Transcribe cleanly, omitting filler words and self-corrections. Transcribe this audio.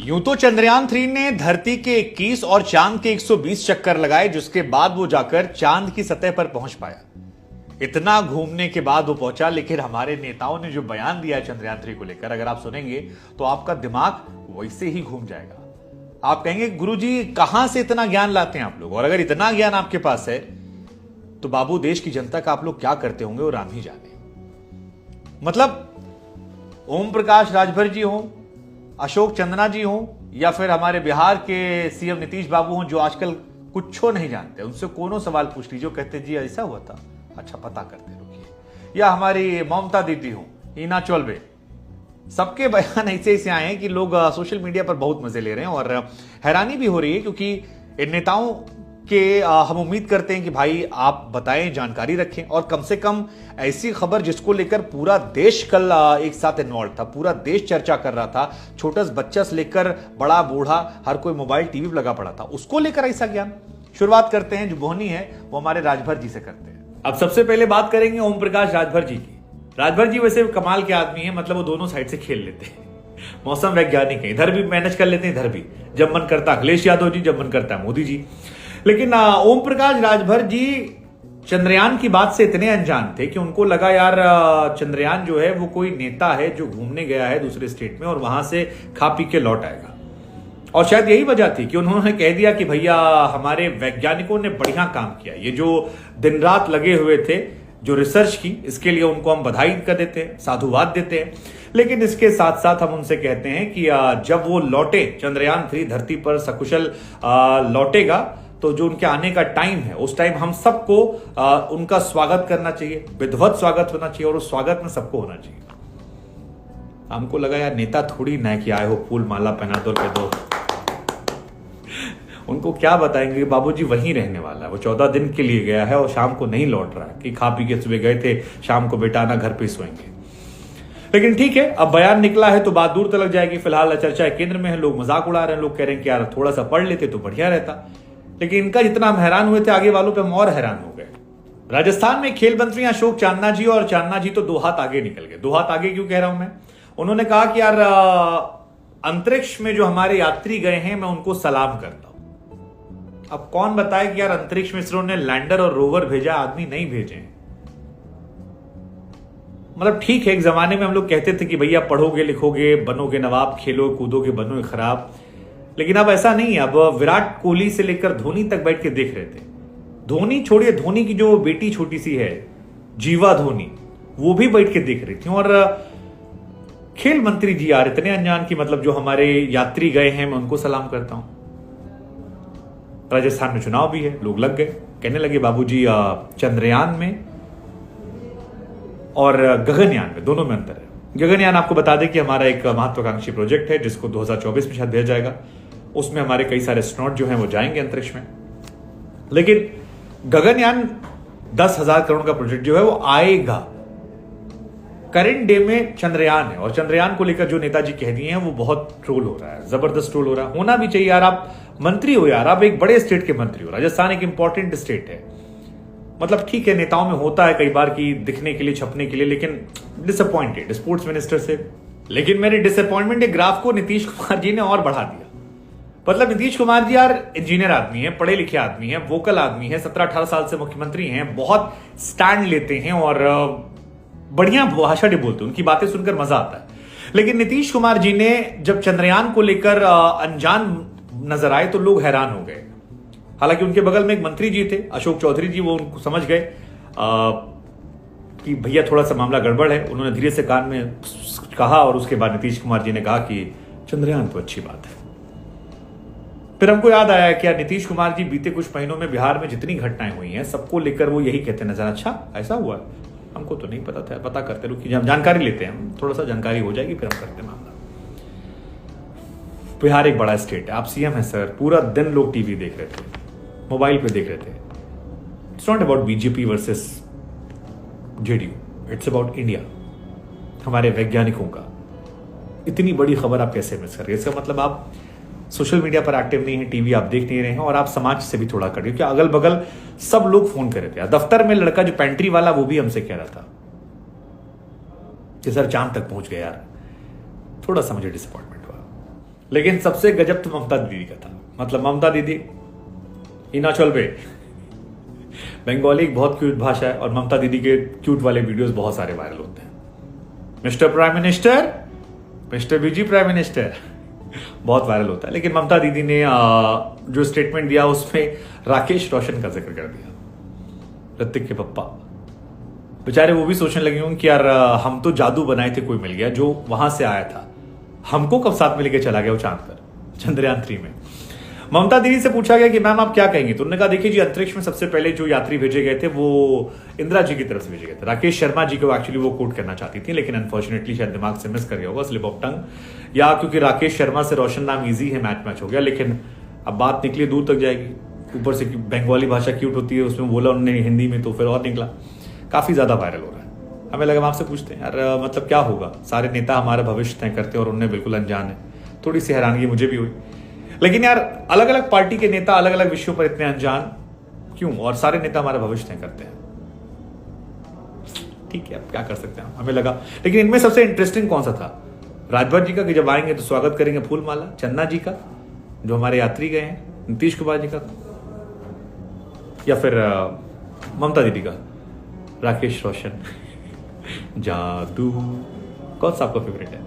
यूं तो चंद्रयान-3 ने धरती के 21 और चांद के 120 चक्कर लगाए, जिसके बाद वो जाकर चांद की सतह पर पहुंच पाया। इतना घूमने के बाद वो पहुंचा, लेकिन हमारे नेताओं ने जो बयान दिया है चंद्रयान-3 को लेकर, अगर आप सुनेंगे तो आपका दिमाग वैसे ही घूम जाएगा। आप कहेंगे गुरुजी कहां से इतना ज्ञान लाते हैं आप लोग, और अगर इतना ज्ञान आपके पास है तो बाबू देश की जनता का आप लोग क्या करते होंगे वो राम ही जाने। मतलब ओम प्रकाश राजभर जी हो, अशोक चंदना जी हो, या फिर हमारे बिहार के सीएम नीतीश बाबू हो, जो आजकल कुछ नहीं जानते, उनसे कोनो सवाल पूछ लीजिए, कहते जी ऐसा हुआ था, अच्छा पता करते रुकिए। या हमारी ममता दीदी हो, हीना चौलबे, सबके बयान ऐसे ऐसे आए हैं कि लोग सोशल मीडिया पर बहुत मजे ले रहे हैं, और हैरानी भी हो रही है, क्योंकि इन नेताओं के हम उम्मीद करते हैं कि भाई आप बताएं, जानकारी रखें, और कम से कम ऐसी खबर जिसको लेकर पूरा देश कल एक साथ इन्वॉल्व था, पूरा देश चर्चा कर रहा था, छोटा बच्चा से लेकर बड़ा बूढ़ा हर कोई मोबाइल टीवी पर लगा पड़ा था, उसको लेकर ऐसा ज्ञान। शुरुआत करते हैं, जो बोहनी है वो हमारे राजभर जी से करते हैं। अब सबसे पहले बात करेंगे ओम प्रकाश राजभर जी की। राजभर जी वैसे कमाल के आदमी है, मतलब वो दोनों साइड से खेल लेते हैं, मौसम वैज्ञानिक है, इधर भी मैनेज कर लेते हैं, इधर भी, जब मन करता अखिलेश यादव जी, जब मन करता है मोदी जी। लेकिन ओम प्रकाश राजभर जी चंद्रयान की बात से इतने अनजान थे कि उनको लगा यार चंद्रयान जो है वो कोई नेता है जो घूमने गया है दूसरे स्टेट में और वहां से खा पी के लौट आएगा। और शायद यही वजह थी कि उन्होंने कह दिया कि भैया हमारे वैज्ञानिकों ने बढ़िया काम किया, ये जो दिन रात लगे हुए थे जो रिसर्च की, इसके लिए उनको हम बधाई कर देते हैं, साधुवाद देते हैं। लेकिन इसके साथ साथ हम उनसे कहते हैं कि जब वो लौटे, चंद्रयान-3 धरती पर सकुशल लौटेगा, तो जो उनके आने का टाइम है, उस टाइम हम सबको उनका स्वागत करना चाहिए, विधिवत स्वागत होना चाहिए, और उस स्वागत में सबको होना चाहिए। हमको लगा यार नेता थोड़ी न कि आए हो फूल माला पहना दो कह दो, उनको क्या बताएंगे बाबूजी वहीं रहने वाला है, वो 14 दिन के लिए गया है और शाम को नहीं लौट रहा है कि खा पी के सुबह गए थे, शाम को बेटा आना घर पे सोएंगे। लेकिन ठीक है, अब बयान निकला है तो बात दूर तक जाएगी। फिलहाल चर्चा केंद्र में है, लोग मजाक उड़ा रहे हैं, लोग कह रहे हैं कि यार थोड़ा सा पढ़ लेते तो बढ़िया रहता। लेकिन इनका जितना हम हैरान हुए थे, आगे वालों पे हम और हैरान हो गए। राजस्थान में खेल मंत्री अशोक चांदना जी, और चांदना जी तो 2 हाथ आगे निकल गए। 2 हाथ आगे क्यों कह रहा हूं मैं, उन्होंने कहा कि यार अंतरिक्ष में जो हमारे यात्री गए हैं मैं उनको सलाम करता हूं। अब कौन बताए कि यार अंतरिक्ष में इसरो ने लैंडर और रोवर भेजा, आदमी नहीं भेजे। मतलब ठीक है, एक जमाने में हम लोग कहते थे कि भैया पढ़ोगे लिखोगे बनोगे नवाब, खेलो कूदोगे बनोगे खराब, लेकिन अब ऐसा नहीं है। अब विराट कोहली से लेकर धोनी तक बैठ के देख रहे थे। धोनी छोड़िए, धोनी की जो बेटी छोटी सी है जीवा धोनी, वो भी बैठ के देख रही थी। और खेल मंत्री जी यार इतने अनजान की, मतलब जो हमारे यात्री गए हैं मैं उनको सलाम करता हूं। राजस्थान में चुनाव भी है, लोग लग गए, कहने लगे बाबूजी चंद्रयान में और गगनयान में, दोनों में अंतर है। गगनयान आपको बता दें कि हमारा एक महत्वाकांक्षी प्रोजेक्ट है जिसको 2024 में शायद भेजा जाएगा। उसमें हमारे कई सारे एस्ट्रोनॉट जो हैं वो जाएंगे अंतरिक्ष में। लेकिन गगनयान 10,000 करोड़ का प्रोजेक्ट जो है वो आएगा। करंट डे में चंद्रयान है, और चंद्रयान को लेकर जो नेताजी कह दिए हैं वो बहुत ट्रोल हो रहा है, जबरदस्त ट्रोल हो रहा है। होना भी चाहिए यार, आप मंत्री हो यार, आप एक बड़े स्टेट के मंत्री हो, राजस्थान एक इंपॉर्टेंट स्टेट है। मतलब ठीक है, नेताओं में होता है कई बार कि दिखने के लिए छपने के लिए, लेकिन डिसअपॉइंटेड स्पोर्ट्स मिनिस्टर से। लेकिन मेरे डिसअपॉइंटमेंट के ग्राफ को नीतीश कुमार जी ने और बढ़ा दिया। मतलब नीतीश कुमार जी यार इंजीनियर आदमी है, पढ़े लिखे आदमी है, वोकल आदमी है, 17-18 साल से मुख्यमंत्री हैं, बहुत स्टैंड लेते हैं और बढ़िया भाषा भी बोलते हैं, उनकी बातें सुनकर मजा आता है। लेकिन नीतीश कुमार जी ने जब चंद्रयान को लेकर अनजान नजर आए तो लोग हैरान हो गए। हालांकि उनके बगल में एक मंत्री जी थे अशोक चौधरी जी, वो उनको समझ गए कि भैया थोड़ा सा मामला गड़बड़ है। उन्होंने धीरे से कान में कहा, और उसके बाद नीतीश कुमार जी ने कहा कि चंद्रयान तो अच्छी बात है। फिर हमको याद आया कि यार नीतीश कुमार जी बीते कुछ महीनों में बिहार में जितनी घटनाएं हुई हैं सबको लेकर वो यही कहते नजर, अच्छा ऐसा हुआ, हमको तो नहीं पता था, पता करते लोग कि हम जानकारी लेते हैं, थोड़ा सा जानकारी हो जाएगी फिर हम करते मामला। बिहार एक बड़ा स्टेट है, आप सीएम है सर, पूरा दिन लोग टीवी देख रहे थे, मोबाइल पे देख रहे थे। It's not about BJP versus JDU, it's about India, हमारे वैज्ञानिकों का। इतनी बड़ी खबर आप कैसे मिस कर रहे हैं? इसका मतलब आप सोशल मीडिया पर एक्टिव नहीं है, टीवी आप देख नहीं रहे हैं, और आप समाज से भी थोड़ा कट गए, क्योंकि अगल बगल सब लोग फोन कर रहे थे। दफ्तर में लड़का जो पेंट्री वाला वो भी हमसे कह रहा था कि सर चांद तक पहुंच गया यार। थोड़ा सा मुझे डिसअपॉइंटमेंट हुआ। लेकिन सबसे गजब तो ममता दीदी का था। मतलब ममता दीदी हिमाचल पे बंगाली एक बहुत क्यूट भाषा है और ममता दीदी के क्यूट वाले वीडियोस बहुत सारे वायरल होते हैं। मिस्टर प्राइम मिनिस्टर, मिस्टर बीजी प्राइम मिनिस्टर, बहुत वायरल होता है। लेकिन ममता दीदी ने जो स्टेटमेंट दिया उसमें राकेश रोशन का जिक्र कर दिया। ऋतिक के पप्पा बेचारे वो भी सोचने लगे होंगे कि यार हम तो जादू बनाए थे, कोई मिल गया जो वहां से आया था, हमको कब साथ में लेके चला गया वो चांद पर, चंद्रयान 3 में। ममता दीदी से पूछा गया कि मैम आप क्या कहेंगे, तो उन्होंने कहा देखिए जी, अंतरिक्ष में सबसे पहले जो यात्री भेजे गए थे वो इंदिरा जी की तरफ से भेजे गए थे। राकेश शर्मा जी को एक्चुअली वो कोट करना चाहती थी, लेकिन अनफॉर्चुनेटली शायद दिमाग से मिस कर गया होगा, स्लिप ऑफ टंग, या क्योंकि राकेश शर्मा से रोशन नाम ईजी है, मैच हो गया। लेकिन अब बात निकली दूर तक जाएगी, ऊपर से बंगाली भाषा क्यूट होती है, उसमें बोला उन्होंने हिंदी में, तो फिर और निकला, काफी ज्यादा वायरल हो रहा है। हमें लगा हम आपसे पूछते हैं यार, मतलब क्या होगा, सारे नेता हमारा भविष्य तय करते हैं और उन्हें बिल्कुल अनजान है। थोड़ी सी हैरानगी मुझे भी हुई, लेकिन यार अलग अलग पार्टी के नेता अलग अलग विषयों पर इतने अनजान क्यों, और सारे नेता हमारा भविष्य तय करते हैं। ठीक है, अब क्या कर सकते हैं, हमें लगा। लेकिन इनमें सबसे इंटरेस्टिंग कौन सा था, राजभर जी का कि जब आएंगे तो स्वागत करेंगे फूल माला, चन्ना जी का जो हमारे यात्री गए हैं, नीतीश कुमार जी का, या फिर ममता दीदी का राकेश रोशन जादू, कौन सा आपका फेवरेट है?